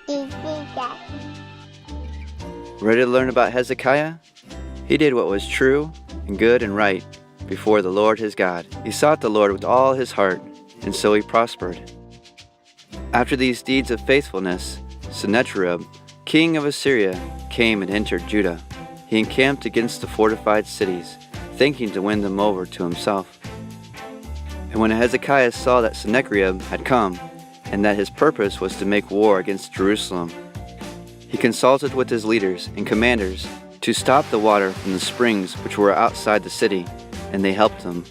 that. Ready to learn about Hezekiah? He did what was true and good and right before the Lord his God. He sought the Lord with all his heart, and so he prospered. After these deeds of faithfulness, Sennacherib, king of Assyria, came and entered Judah. He encamped against the fortified cities, thinking to win them over to himself. And when Hezekiah saw that Sennacherib had come, and that his purpose was to make war against Jerusalem, he consulted with his leaders and commanders to stop the water from the springs which were outside the city, and they helped him.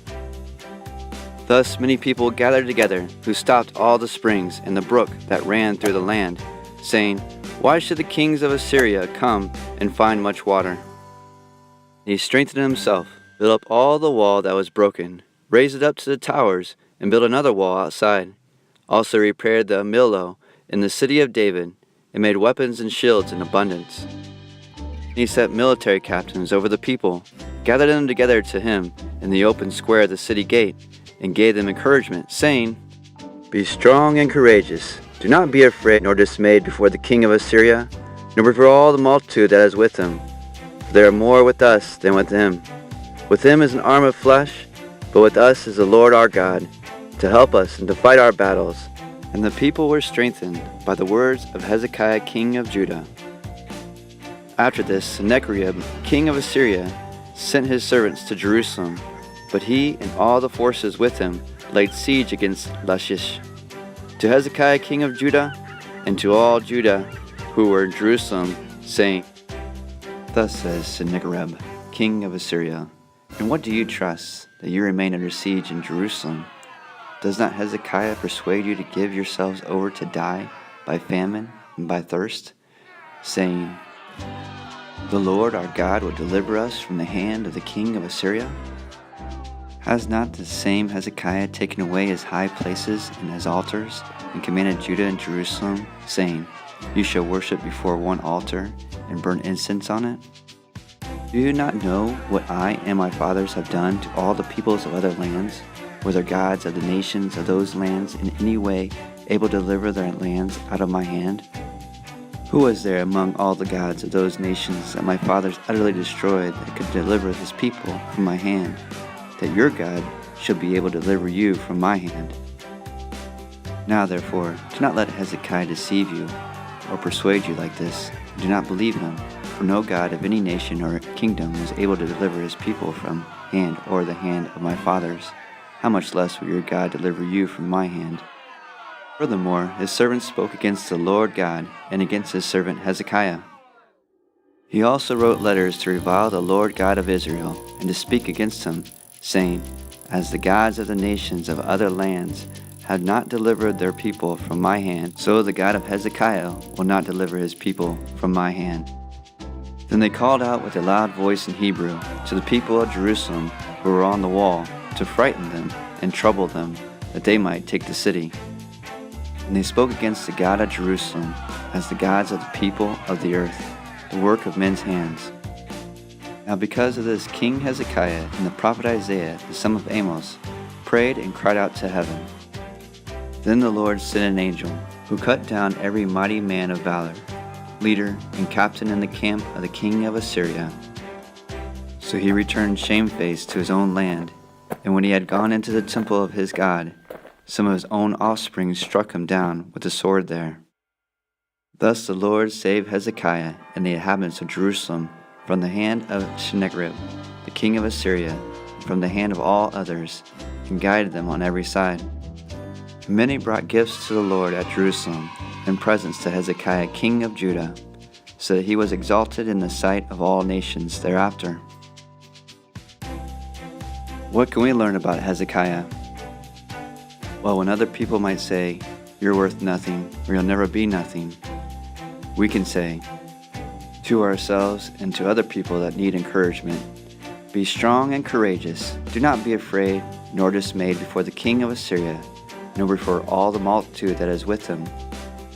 Thus many people gathered together, who stopped all the springs and the brook that ran through the land, saying, "Why should the kings of Assyria come and find much water?" He strengthened himself, built up all the wall that was broken, raised it up to the towers, and built another wall outside. Also repaired the Millo in the city of David, and made weapons and shields in abundance. He set military captains over the people, gathered them together to him in the open square of the city gate, and gave them encouragement, saying, "Be strong and courageous. Do not be afraid nor dismayed before the king of Assyria, nor before all the multitude that is with him. For there are more with us than with him. With him is an arm of flesh, but with us is the Lord our God, to help us and to fight our battles." And the people were strengthened by the words of Hezekiah king of Judah. After this, Sennacherib, king of Assyria, sent his servants to Jerusalem, but he and all the forces with him laid siege against Lachish. To Hezekiah king of Judah, and to all Judah who were in Jerusalem, saying, "Thus says Sennacherib, king of Assyria, and what do you trust, that you remain under siege in Jerusalem? Does not Hezekiah persuade you to give yourselves over to die by famine and by thirst, saying, 'The Lord our God will deliver us from the hand of the king of Assyria'? Has not the same Hezekiah taken away his high places and his altars, and commanded Judah and Jerusalem, saying, 'You shall worship before one altar, and burn incense on it'? Do you not know what I and my fathers have done to all the peoples of other lands? Were the gods of the nations of those lands in any way able to deliver their lands out of my hand? Who was there among all the gods of those nations that my fathers utterly destroyed that could deliver his people from my hand, that your God shall be able to deliver you from my hand? Now therefore, do not let Hezekiah deceive you, or persuade you like this. Do not believe him, for no God of any nation or kingdom was able to deliver his people from hand or the hand of my fathers. How much less will your God deliver you from my hand?" Furthermore, his servants spoke against the Lord God and against his servant Hezekiah. He also wrote letters to revile the Lord God of Israel and to speak against him, saying, "As the gods of the nations of other lands had not delivered their people from my hand, so the God of Hezekiah will not deliver his people from my hand." Then they called out with a loud voice in Hebrew to the people of Jerusalem who were on the wall, to frighten them and trouble them, that they might take the city. And they spoke against the God of Jerusalem as the gods of the people of the earth, the work of men's hands. Now because of this, King Hezekiah and the prophet Isaiah, the son of Amos, prayed and cried out to heaven. Then the Lord sent an angel, who cut down every mighty man of valor, leader and captain in the camp of the king of Assyria. So he returned shamefaced to his own land, and when he had gone into the temple of his God, some of his own offspring struck him down with the sword there. Thus the Lord saved Hezekiah and the inhabitants of Jerusalem from the hand of Sennacherib, the king of Assyria, and from the hand of all others, and guided them on every side. And many brought gifts to the Lord at Jerusalem, and presents to Hezekiah king of Judah, so that he was exalted in the sight of all nations thereafter. What can we learn about Hezekiah? Well, when other people might say, "You're worth nothing," or "You'll never be nothing," we can say to ourselves and to other people that need encouragement, "Be strong and courageous. Do not be afraid nor dismayed before the king of Assyria, nor before all the multitude that is with him.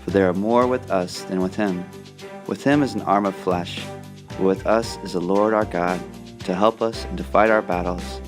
For there are more with us than with him. With him is an arm of flesh, but with us is the Lord our God, to help us and to fight our battles.